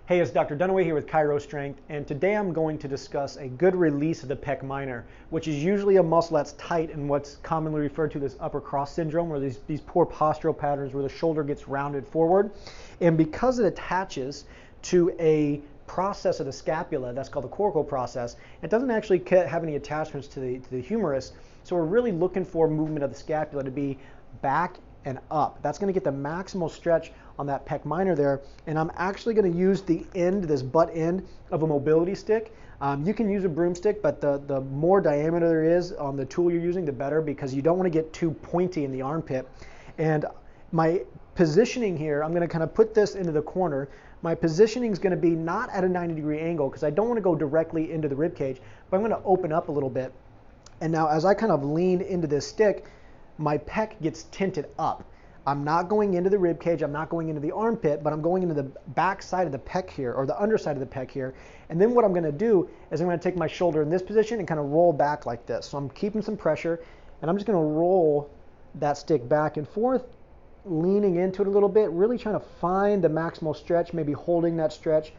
Hey, it's Dr. Dunaway here with Chiro Strength, and today I'm going to discuss a good release of the pec minor, which is usually a muscle that's tight in what's commonly referred to as upper cross syndrome, or these poor postural patterns where the shoulder gets rounded forward. And because it attaches to a process of the scapula, that's called the coracoid process, it doesn't actually have any attachments to the humerus, so we're really looking for movement of the scapula to be back and up. That's going to get the maximal stretch on that pec minor there, and I'm actually going to use the end, this butt end of a mobility stick. You can use a broomstick, but the more diameter there is on the tool you're using, the better, because you don't want to get too pointy in the armpit. And my positioning here, I'm going to kind of put this into the corner. My positioning is going to be not at a 90-degree angle because I don't want to go directly into the rib cage, but I'm going to open up a little bit. And now as I kind of lean into this stick, my pec gets tinted up. I'm not going into the rib cage, I'm not going into the armpit, but I'm going into the back side of the pec here, or the underside of the pec here. And then what I'm gonna do is I'm gonna take my shoulder in this position and kind of roll back like this. So I'm keeping some pressure, and I'm just gonna roll that stick back and forth, leaning into it a little bit, really trying to find the maximal stretch, maybe holding that stretch,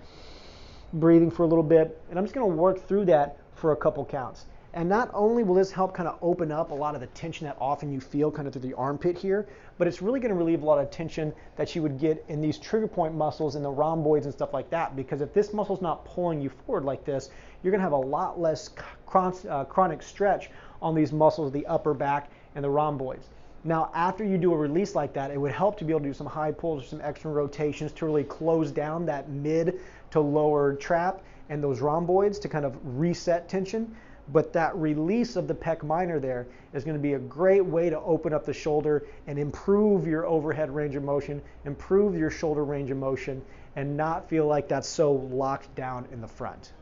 breathing for a little bit. And I'm just gonna work through that for a couple counts. And not only will this help kind of open up a lot of the tension that often you feel kind of through the armpit here, but it's really going to relieve a lot of tension that you would get in these trigger point muscles and the rhomboids and stuff like that. Because if this muscle's not pulling you forward like this, you're going to have a lot less chronic stretch on these muscles, the upper back and the rhomboids. Now, after you do a release like that, it would help to be able to do some high pulls or some external rotations to really close down that mid to lower trap and those rhomboids to kind of reset tension. But that release of the pec minor there is going to be a great way to open up the shoulder and improve your overhead range of motion, improve your shoulder range of motion, and not feel like that's so locked down in the front.